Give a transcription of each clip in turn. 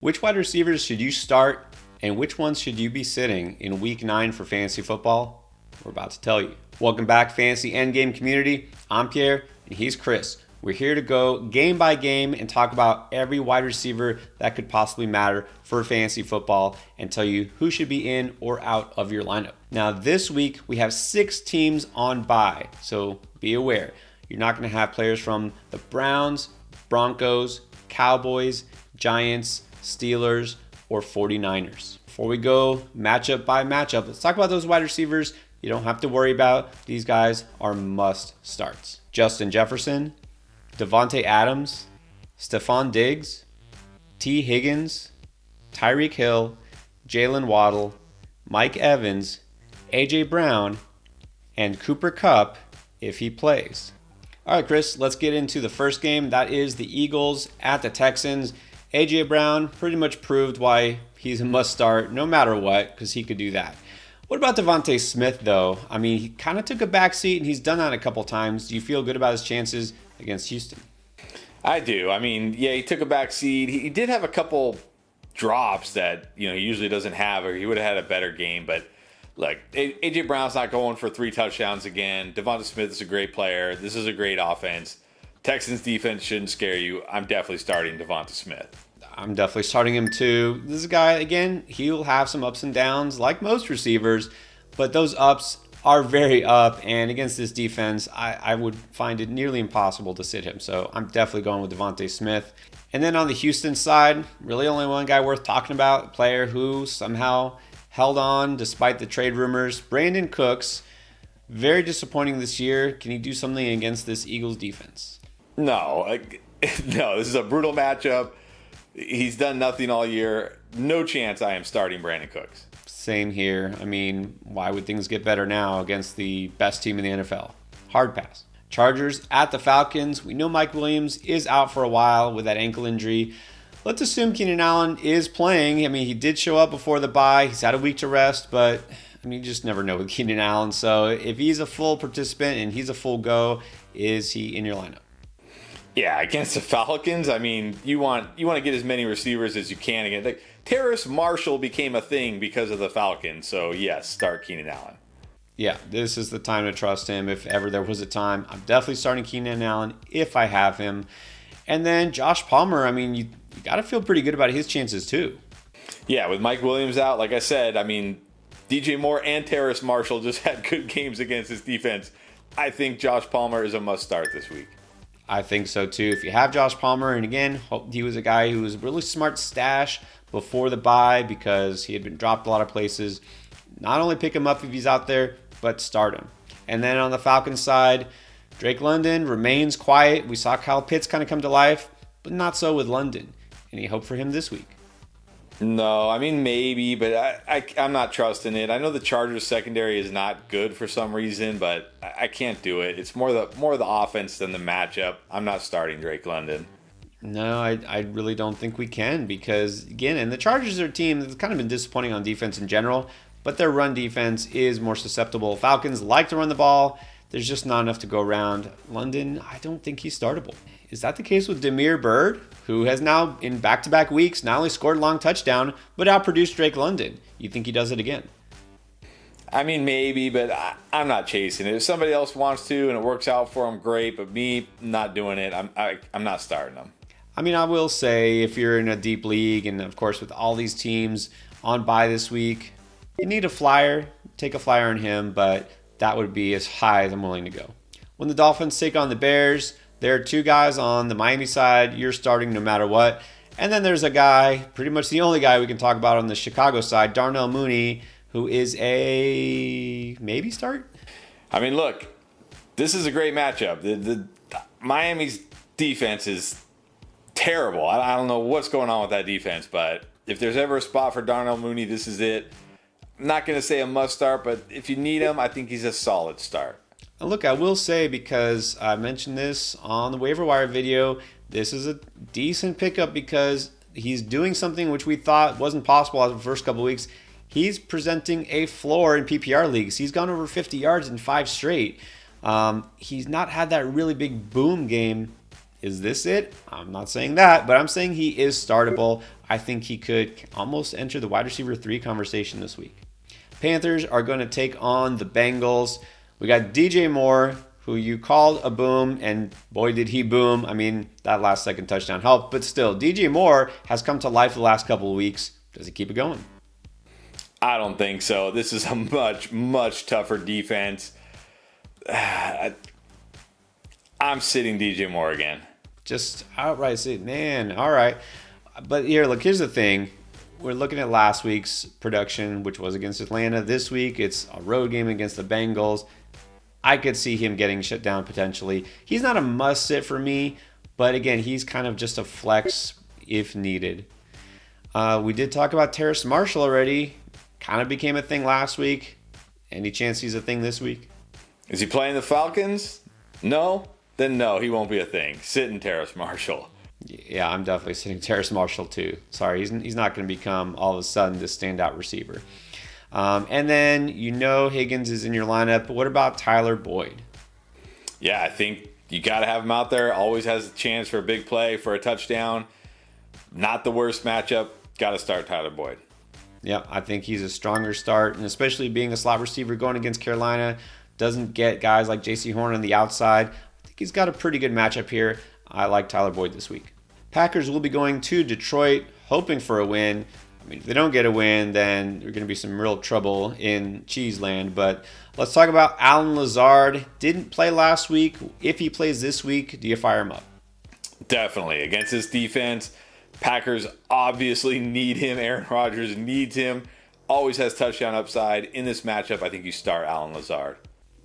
Which wide receivers should you start and which ones should you be sitting in week 9 for fantasy football? We're about to tell you. Welcome back, Fantasy Endgame community. I'm Pierre and he's Chris. We're here to go game by game and talk about every wide receiver that could possibly matter for fantasy football and tell you who should be in or out of your lineup. Now, this week we have 6 teams on bye, so be aware. You're not going to have players from the Browns, Broncos, Cowboys, Giants, Steelers, or 49ers. Before we go matchup by matchup, let's talk about those wide receivers you don't have to worry about. These guys are must starts. Justin Jefferson, Devontae Adams, Stephon Diggs, T. Higgins, Tyreek Hill, Jalen Waddle, Mike Evans, A.J. Brown, and Cooper Kupp if he plays. All right, Chris, let's get into the first game. That is the Eagles at the Texans. A.J. Brown pretty much proved why he's a must start no matter what, because he could do that. What about Devontae Smith, though? I mean, he kind of took a backseat, and he's done that a couple times. Do you feel good about his chances against Houston? I do. I mean, yeah, he took a backseat. He did have a couple drops that, he usually doesn't have, or he would have had a better game. But, look, A.J. Brown's not going for 3 touchdowns again. Devontae Smith is a great player. This is a great offense. Texans defense shouldn't scare you. I'm definitely starting Devontae Smith. I'm definitely starting him too. This is a guy, again, he'll have some ups and downs like most receivers, but those ups are very up, and against this defense, I would find it nearly impossible to sit him. So I'm definitely going with Devontae Smith. And then on the Houston side, really only one guy worth talking about, a player who somehow held on despite the trade rumors, Brandon Cooks. Very disappointing this year. Can he do something against this Eagles defense? No, this is a brutal matchup. He's done nothing all year. No chance I am starting Brandon Cooks. Same here. I mean, why would things get better now against the best team in the NFL? Hard pass. Chargers at the Falcons. We know Mike Williams is out for a while with that ankle injury. Let's assume Keenan Allen is playing. I mean, he did show up before the bye. He's had a week to rest, but you just never know with Keenan Allen. So if he's a full participant and he's a full go, is he in your lineup? Yeah, against the Falcons, I mean, you want to get as many receivers as you can again. Like, Terrace Marshall became a thing because of the Falcons, so yes, start Keenan Allen. Yeah, this is the time to trust him. If ever there was a time, I'm definitely starting Keenan Allen if I have him. And then Josh Palmer, I mean, you got to feel pretty good about his chances too. Yeah, with Mike Williams out, like I said, I mean, DJ Moore and Terrace Marshall just had good games against his defense. I think Josh Palmer is a must start this week. I think so too. If you have Josh Palmer, and again, he was a guy who was really smart stash before the bye because he had been dropped a lot of places. Not only pick him up if he's out there, but start him. And then on the Falcons side, Drake London remains quiet. We saw Kyle Pitts kind of come to life, but not so with London. Any hope for him this week? No, I mean, maybe, but I'm not trusting it. I know the Chargers secondary is not good for some reason, but I can't do it. It's more the offense than the matchup. I'm not starting Drake London. No, I really don't think we can because, again, and the Chargers are a team that's kind of been disappointing on defense in general, but their run defense is more susceptible. Falcons like to run the ball. There's just not enough to go around. London, I don't think he's startable. Is that the case with Damiere Byrd, who has now, in back-to-back weeks, not only scored a long touchdown, but outproduced Drake London? You think he does it again? I mean, maybe, but I'm not chasing it. If somebody else wants to and it works out for him, great. But me, not doing it. I'm not starting them. I mean, I will say, if you're in a deep league, and of course with all these teams on bye this week, you need a flyer. Take a flyer on him, but that would be as high as I'm willing to go. When the Dolphins take on the Bears, there are 2 guys on the Miami side you're starting no matter what. And then there's a guy, pretty much the only guy we can talk about on the Chicago side, Darnell Mooney, who is a maybe start. I mean, look, this is a great matchup. The Miami's defense is terrible. I don't know what's going on with that defense, but if there's ever a spot for Darnell Mooney, this is it. I'm not going to say a must start, but if you need him, I think he's a solid start. And look, I will say, because I mentioned this on the waiver wire video, this is a decent pickup because he's doing something which we thought wasn't possible after the first couple of weeks. He's presenting a floor in PPR leagues. He's gone over 50 yards in 5 straight. He's not had that really big boom game Is this it? I'm not saying that, but I'm saying he is startable. I think he could almost enter the wide receiver 3 conversation this week. Panthers are going to take on the Bengals. We got DJ Moore, who you called a boom, and boy, did he boom. I mean, that last second touchdown helped, but still, DJ Moore has come to life the last couple of weeks. Does he keep it going? I don't think so. This is a much, much tougher defense. I'm sitting DJ Moore again. Just outright say, man, all right. But here, look, here's the thing. We're looking at last week's production, which was against Atlanta. This week, it's a road game against the Bengals. I could see him getting shut down potentially. He's not a must-sit for me, but again, he's kind of just a flex if needed. We did talk about Terrace Marshall already. Kind of became a thing last week. Any chance he's a thing this week? Is he playing the Falcons? No? Then no, he won't be a thing. Sitting Terrace Marshall. Yeah, I'm definitely sitting Terrace Marshall too. Sorry, he's not going to become all of a sudden this standout receiver. And then Higgins is in your lineup. But what about Tyler Boyd? Yeah, I think you got to have him out there. Always has a chance for a big play, for a touchdown. Not the worst matchup. Got to start Tyler Boyd. Yeah, I think he's a stronger start, and especially being a slot receiver going against Carolina, doesn't get guys like J.C. Horn on the outside. I think he's got a pretty good matchup here. I like Tyler Boyd this week. Packers will be going to Detroit, hoping for a win. I mean, if they don't get a win, then there's going to be some real trouble in Cheeseland. But let's talk about Allen Lazard. Didn't play last week. If he plays this week, do you fire him up? Definitely. Against this defense, Packers obviously need him. Aaron Rodgers needs him. Always has touchdown upside. In this matchup, I think you start Allen Lazard.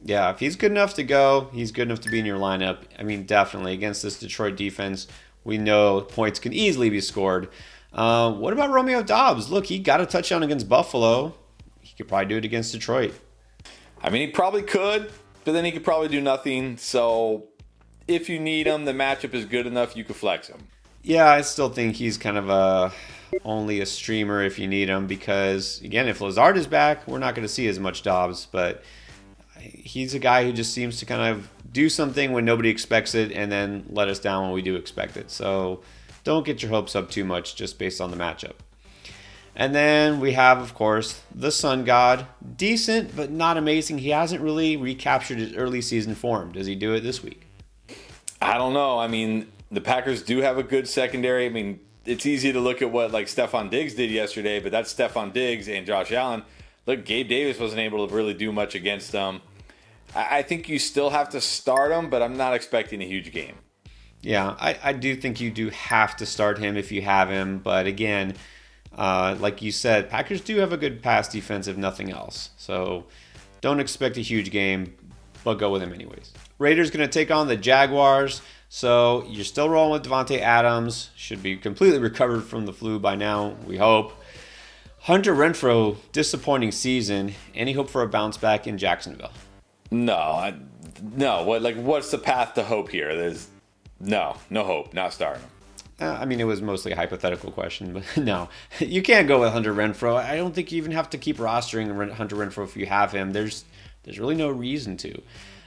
Yeah, if he's good enough to go, he's good enough to be in your lineup. I mean, definitely. Against this Detroit defense, we know points can easily be scored. What about Romeo Doubs? Look, he got a touchdown against Buffalo. He could probably do it against Detroit. I mean, he probably could, but then he could probably do nothing. So if you need him, the matchup is good enough, you could flex him. Yeah, I still think he's kind of only a streamer if you need him because, again, if Lazard is back, we're not going to see as much Doubs, but he's a guy who just seems to kind of do something when nobody expects it and then let us down when we do expect it. So don't get your hopes up too much just based on the matchup. And then we have, of course, the Sun God. Decent, but not amazing. He hasn't really recaptured his early season form. Does he do it this week? I don't know. I mean, the Packers do have a good secondary. I mean, it's easy to look at what like Stephon Diggs did yesterday, but that's Stephon Diggs and Josh Allen. Look, Gabe Davis wasn't able to really do much against them. I think you still have to start him, but I'm not expecting a huge game. Yeah, I do think you do have to start him if you have him. But again, like you said, Packers do have a good pass defense if nothing else. So don't expect a huge game, but go with him anyways. Raiders going to take on the Jaguars. So you're still rolling with Devontae Adams. Should be completely recovered from the flu by now, we hope. Hunter Renfrow, disappointing season. Any hope for a bounce back in Jacksonville? No. What's the path to hope here? There's no hope. Not starting him. I mean, it was mostly a hypothetical question, but no. You can't go with Hunter Renfrow. I don't think you even have to keep rostering Hunter Renfrow if you have him. There's really no reason to.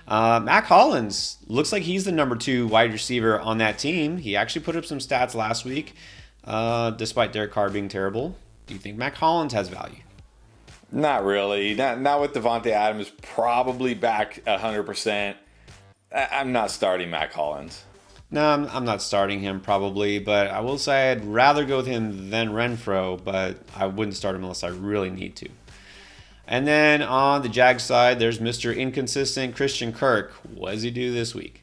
Mac Hollins looks like he's the number 2 wide receiver on that team. He actually put up some stats last week, despite Derek Carr being terrible. Do you think Mac Hollins has value? Not really. Not with Devontae Adams probably back 100%. I'm not starting Mac Hollins. No, I'm not starting him probably, but I will say I'd rather go with him than Renfrow, but I wouldn't start him unless I really need to. And then on the Jags side, there's Mr. Inconsistent Christian Kirk. What does he do this week?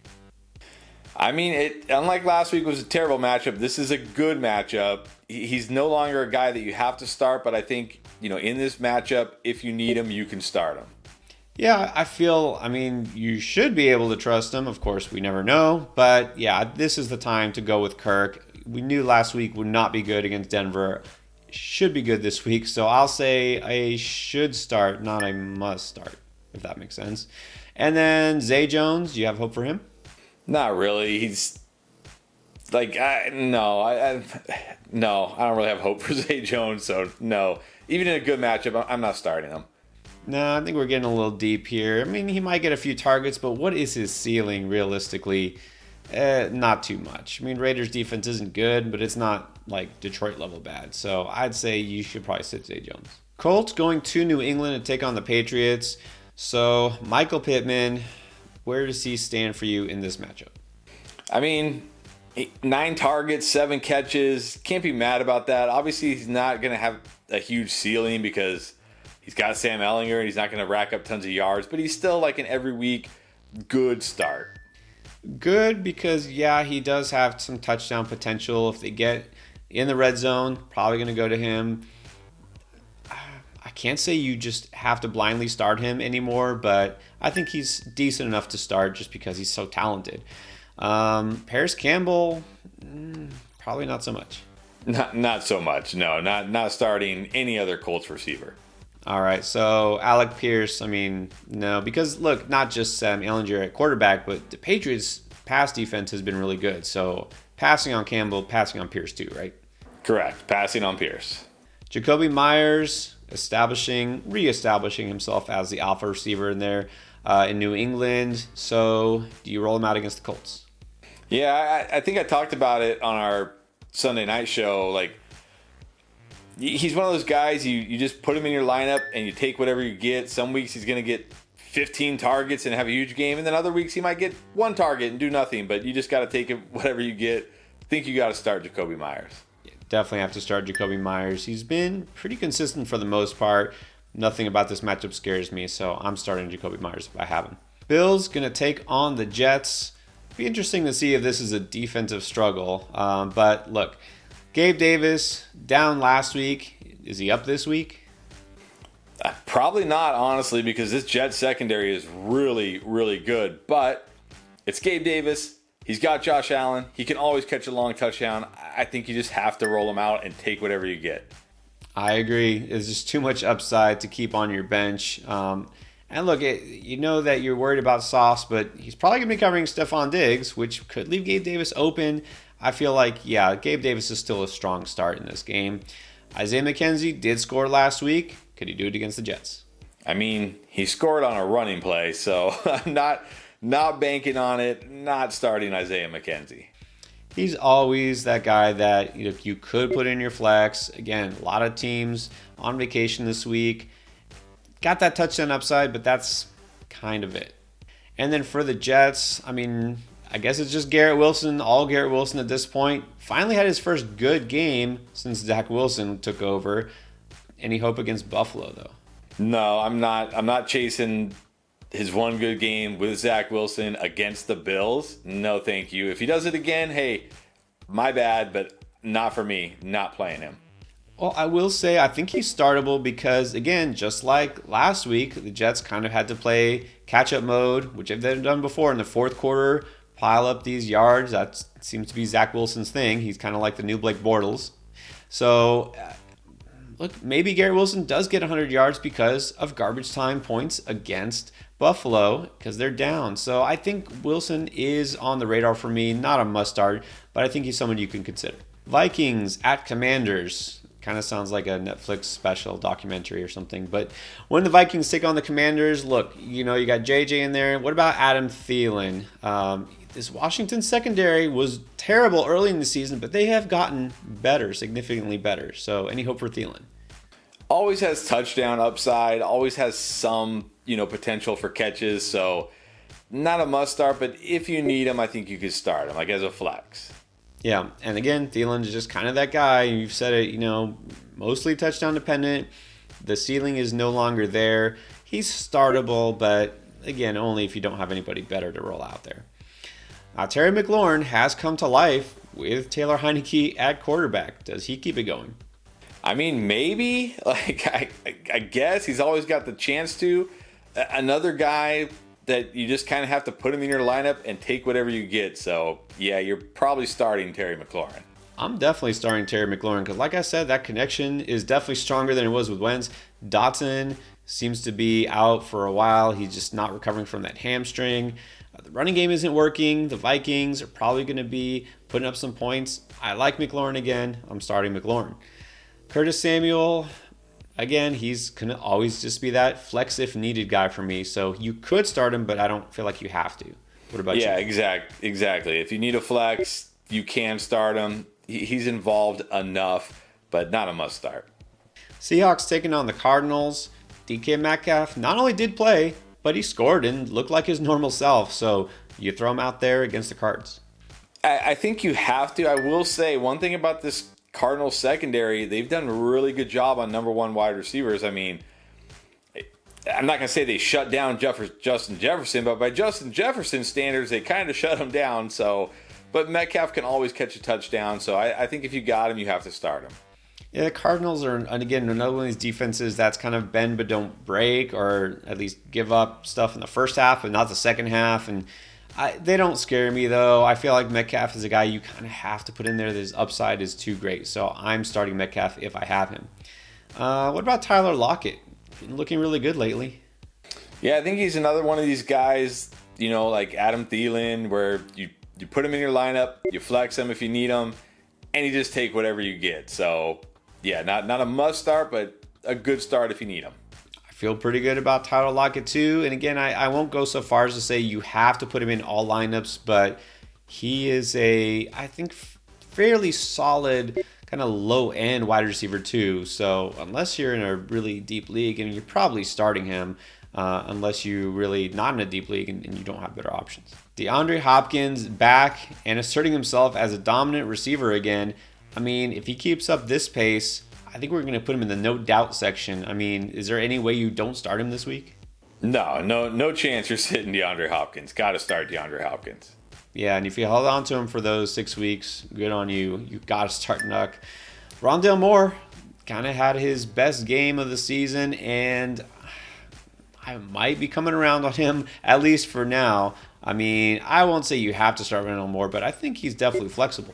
I mean, unlike last week was a terrible matchup, this is a good matchup. He's no longer a guy that you have to start, but I think, in this matchup, if you need him, you can start him. Yeah, you should be able to trust him. Of course, we never know. But yeah, this is the time to go with Kirk. We knew last week would not be good against Denver. Should be good this week. So I'll say I should start, not I must start, if that makes sense. And then Zay Jones, do you have hope for him? Not really. He's like, I don't really have hope for Zay Jones. So no, even in a good matchup, I'm not starting him. No, I think we're getting a little deep here. I mean, he might get a few targets, but what is his ceiling realistically? Not too much. I mean, Raiders defense isn't good, but it's not like Detroit level bad. So I'd say you should probably sit Zay Jones. Colts going to New England to take on the Patriots. So Michael Pittman, where does he stand for you in this matchup? I mean, 9 targets, 7 catches. Can't be mad about that. Obviously, he's not going to have a huge ceiling because he's got Sam Ehlinger and he's not going to rack up tons of yards, but he's still like an every week good start. Good because, yeah, he does have some touchdown potential. If they get in the red zone, probably going to go to him. I can't say you just have to blindly start him anymore, but I think he's decent enough to start just because he's so talented. Paris Campbell, probably not so much. Not so much. No, not starting any other Colts receiver. All right, so Alec Pierce, I mean, no, because look, not just Sam Ehlinger at quarterback, but the Patriots' pass defense has been really good. So passing on Campbell, passing on Pierce too, right? Correct, passing on Pierce. Jacoby Myers reestablishing himself as the alpha receiver in there in New England. So do you roll him out against the Colts? Yeah, I think I talked about it on our Sunday night show. Like, he's one of those guys, you just put him in your lineup and you take whatever you get. Some weeks he's going to get 15 targets and have a huge game, and then other weeks he might get 1 target and do nothing, but you just got to take it whatever you get. I think you got to start Jacoby Myers. Yeah, definitely have to start Jacoby Myers. He's been pretty consistent for the most part. Nothing about this matchup scares me, so I'm starting Jacoby Myers if I have him. Bills going to take on the Jets. Be interesting to see if this is a defensive struggle, but look, Gabe Davis down last week. Is he up this week? Probably not, honestly, because this Jets secondary is really, really good. But it's Gabe Davis. He's got Josh Allen. He can always catch a long touchdown. I think you just have to roll him out and take whatever you get. I agree. It's just too much upside to keep on your bench. And look, you know that you're worried about Sauce, but he's probably going to be covering Stephon Diggs, which could leave Gabe Davis open. I feel like, yeah, Gabe Davis is still a strong start in this game. Isaiah McKenzie did score last week. Could he do it against the Jets? I mean, he scored on a running play, so I'm not banking on it, not starting Isaiah McKenzie. He's always that guy that you could put in your flex. Again, a lot of teams on vacation this week. Got that touchdown upside, but that's kind of it. And then for the Jets, I mean, I guess it's just Garrett Wilson, all Garrett Wilson at this point. Finally had his first good game since Zach Wilson took over. Any hope against Buffalo, though? No, I'm not chasing his one good game with Zach Wilson against the Bills. No, thank you. If he does it again, hey, my bad, but not for me. Not playing him. Well, I will say I think he's startable because, again, just like last week, the Jets kind of had to play catch-up mode, which they've done before in the fourth quarter, pile up these yards. That seems to be Zach Wilson's thing. He's kind of like the new Blake Bortles. So, look, maybe Garrett Wilson does get 100 yards because of garbage time points against Buffalo because they're down. So I think Wilson is on the radar for me. Not a must-start, but I think he's someone you can consider. Vikings at Commanders. Kind of sounds like a Netflix special documentary or something. But when the Vikings take on the Commanders, look, you got JJ in there. What about Adam Thielen? This Washington secondary was terrible early in the season, but they have gotten better, significantly better. So any hope for Thielen? Always has touchdown upside, always has some, potential for catches. So not a must start, but if you need him, I think you could start him, like as a flex. Yeah, and again, Thielen is just kind of that guy. You've said it, mostly touchdown dependent. The ceiling is no longer there. He's startable, but again, only if you don't have anybody better to roll out there. Terry McLaurin has come to life with Taylor Heineke at quarterback. Does he keep it going? I mean, maybe. I guess he's always got the chance to. Another guy that you just kind of have to put him in your lineup and take whatever you get. So, yeah, you're probably starting Terry McLaurin. I'm definitely starting Terry McLaurin because, like I said, that connection is definitely stronger than it was with Wentz. Dotson seems to be out for a while. He's just not recovering from that hamstring. The running game isn't working. The Vikings are probably going to be putting up some points. I like McLaurin again. I'm starting McLaurin. Curtis Samuel, again, he's going to always just be that flex if needed guy for me. So you could start him, but I don't feel like you have to. What about Yeah, you? exactly. If you need a flex, you can start him. He's involved enough, but not a must start. Seahawks taking on the Cardinals. DK Metcalf not only did play, but he scored and looked like his normal self. So you throw him out there against the Cards. I think you have to. I will say one thing about this Cardinals secondary, they've done a really good job on number one wide receivers. I mean, I'm not going to say they shut down Justin Jefferson, but by Justin Jefferson standards, they kind of shut him down. So, but Metcalf can always catch a touchdown. So I think if you got him, you have to start him. Yeah, the Cardinals are, and again, another one of these defenses that's kind of bend but don't break, or at least give up stuff in the first half and not the second half. And they don't scare me, though. I feel like Metcalf is a guy you kind of have to put in there. His upside is too great. So I'm starting Metcalf if I have him. What about Tyler Lockett? Been looking really good lately. Yeah, I think he's another one of these guys, like Adam Thielen, where you put him in your lineup, you flex him if you need him, and you just take whatever you get. So, yeah, not a must start, but a good start if you need him. I feel pretty good about Tyler Lockett, too. And again, I won't go so far as to say you have to put him in all lineups, but he is I think, fairly solid kind of low-end wide receiver too. So unless you're in a really deep league, and you're probably starting him unless you're really not in a deep league and you don't have better options. DeAndre Hopkins back and asserting himself as a dominant receiver again. I mean, if he keeps up this pace, I think we're going to put him in the no doubt section. I mean, is there any way you don't start him this week? No chance you're sitting DeAndre Hopkins. Got to start DeAndre Hopkins. Yeah, and if you held on to him for those 6 weeks, good on you. You got to start Nuck. Rondale Moore kind of had his best game of the season, and I might be coming around on him, at least for now. I mean, I won't say you have to start Rondale Moore, but I think he's definitely flexible.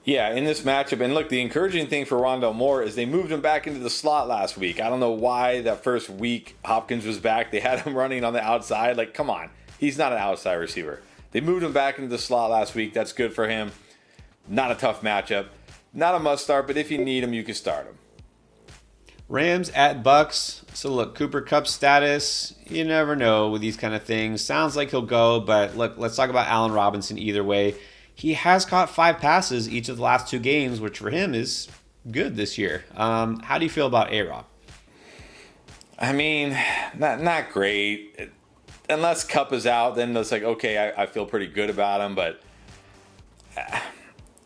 Yeah, in this matchup, and look, the encouraging thing for Rondale Moore is they moved him back into the slot last week. I don't know why that first week Hopkins was back. They had him running on the outside. Like, come on. He's not an outside receiver. They moved him back into the slot last week. That's good for him. Not a tough matchup. Not a must start, but if you need him, you can start him. Rams at Bucs. So look, Cooper Kupp status, you never know with these kind of things. Sounds like he'll go, but look, let's talk about Allen Robinson either way. He has caught 5 passes each of the last 2 games, which for him is good this year. How do you feel about A-Rob? I mean, not great. Unless Kupp is out, then it's like, okay, I feel pretty good about him, but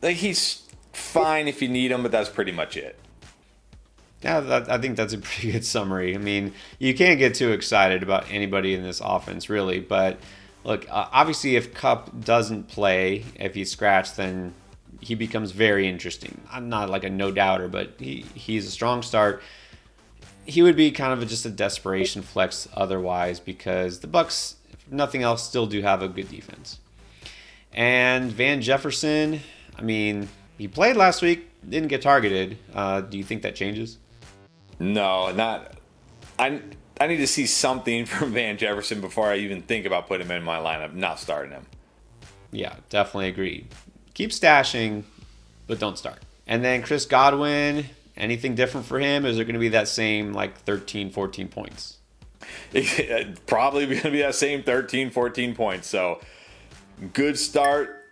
like he's fine if you need him, but that's pretty much it. Yeah, I think that's a pretty good summary. I mean, you can't get too excited about anybody in this offense, really. But look, obviously, if Kupp doesn't play, if he's scratched, then he becomes very interesting. I'm not like a no-doubter, but he's a strong start. He would be kind of just a desperation flex otherwise, because the Bucs, if nothing else, still do have a good defense. And Van Jefferson, I mean, he played last week, didn't get targeted. Do you think that changes? No, not. I need to see something from Van Jefferson before I even think about putting him in my lineup. Not starting him. Yeah, definitely agree. Keep stashing, but don't start. And then Chris Godwin, anything different for him? Is there going to be that same like 13, 14 points? Probably going to be that same 13, 14 points. So good start,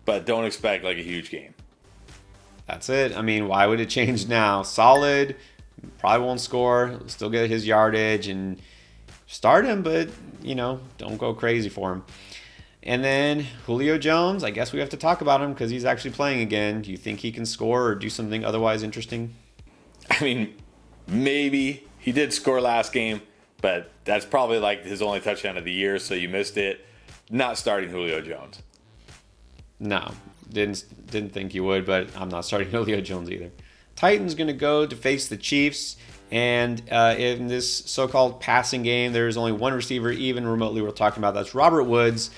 but don't expect like a huge game. That's it. I mean, why would it change now? Solid, probably won't score, still get his yardage, and start him, but, don't go crazy for him. And then Julio Jones, I guess we have to talk about him because he's actually playing again. Do you think he can score or do something otherwise interesting? I mean, maybe. He did score last game, but that's probably like his only touchdown of the year, so you missed it. Not starting Julio Jones. No, didn't think you would, but I'm not starting Julio Jones either. Titans going to go to face the Chiefs, and in this so-called passing game, there's only one receiver even remotely we're talking about. That's Robert Woods.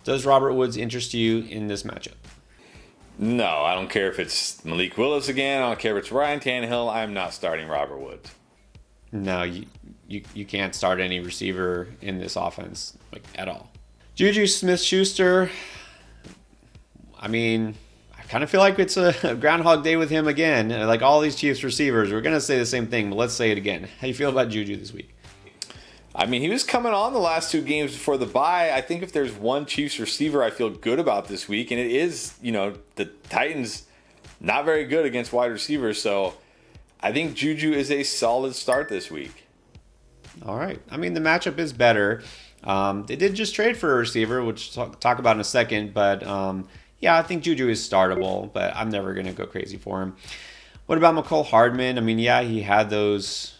Does Robert Woods interest you in this matchup? No, I don't care if it's Malik Willis again. I don't care if it's Ryan Tannehill. I'm not starting Robert Woods. No, you can't start any receiver in this offense at all. Juju Smith-Schuster, I mean, I kind of feel like it's a Groundhog Day with him again. Like all these Chiefs receivers, we're going to say the same thing, but let's say it again. How do you feel about Juju this week? I mean, he was coming on the last 2 games before the bye. I think if there's one Chiefs receiver I feel good about this week, and it is, the Titans not very good against wide receivers, so I think Juju is a solid start this week. All right. I mean, the matchup is better. They did just trade for a receiver, which we'll talk about in a second, but I think Juju is startable, but I'm never going to go crazy for him. What about McCole Hardman? I mean, he had those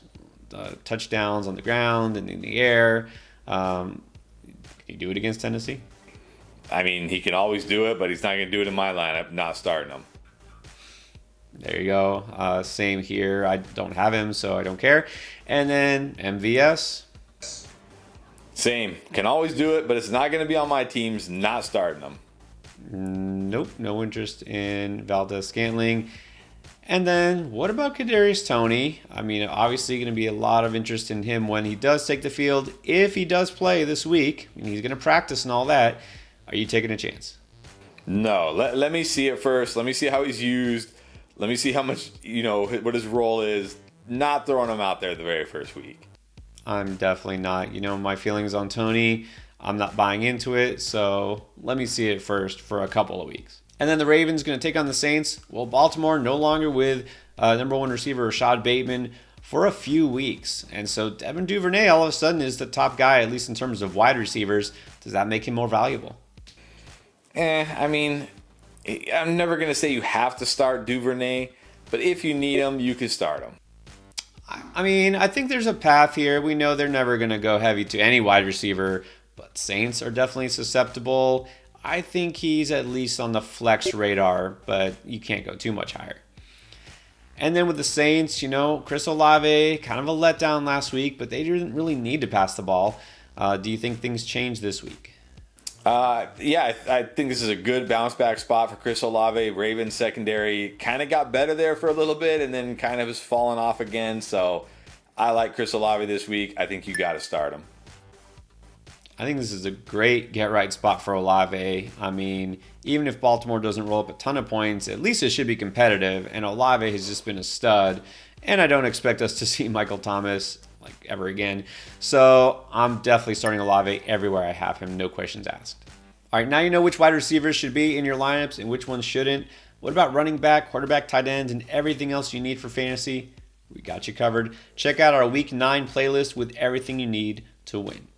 touchdowns on the ground and in the air. Can he do it against Tennessee? I mean, he can always do it, but he's not going to do it in my lineup, not starting him. There you go. Same here. I don't have him, so I don't care. And then MVS. Same. Can always do it, but it's not going to be on my teams, not starting them. Nope. No interest in Valdez-Scantling. And then what about Kadarius Toney? I mean, obviously going to be a lot of interest in him when he does take the field. If he does play this week, and he's going to practice and all that, are you taking a chance? No. Let me see it first. Let me see how he's used. Let me see how much, what his role is. Not throwing him out there the very first week. I'm definitely not. My feelings on Toney, I'm not buying into it. So let me see it first for a couple of weeks. And then the Ravens going to take on the Saints. Well, Baltimore no longer with number 1 receiver Rashad Bateman for a few weeks. And so Devin Duvernay all of a sudden is the top guy, at least in terms of wide receivers. Does that make him more valuable? I mean, I'm never going to say you have to start Duvernay, but if you need him, you can start him. I mean, I think there's a path here. We know they're never going to go heavy to any wide receiver, but Saints are definitely susceptible. I think he's at least on the flex radar, but you can't go too much higher. And then with the Saints, Chris Olave, kind of a letdown last week, but they didn't really need to pass the ball. Do you think things change this week? I think this is a good bounce back spot for Chris Olave. Ravens secondary kind of got better there for a little bit and then kind of has fallen off again. So I like Chris Olave this week. I think you got to start him. I think this is a great get-right spot for Olave. I mean, even if Baltimore doesn't roll up a ton of points, at least it should be competitive. And Olave has just been a stud. And I don't expect us to see Michael Thomas ever again. So I'm definitely starting Olave everywhere I have him, no questions asked. All right, now you know which wide receivers should be in your lineups and which ones shouldn't. What about running back, quarterback, tight ends, and everything else you need for fantasy? We got you covered. Check out our Week 9 playlist with everything you need to win.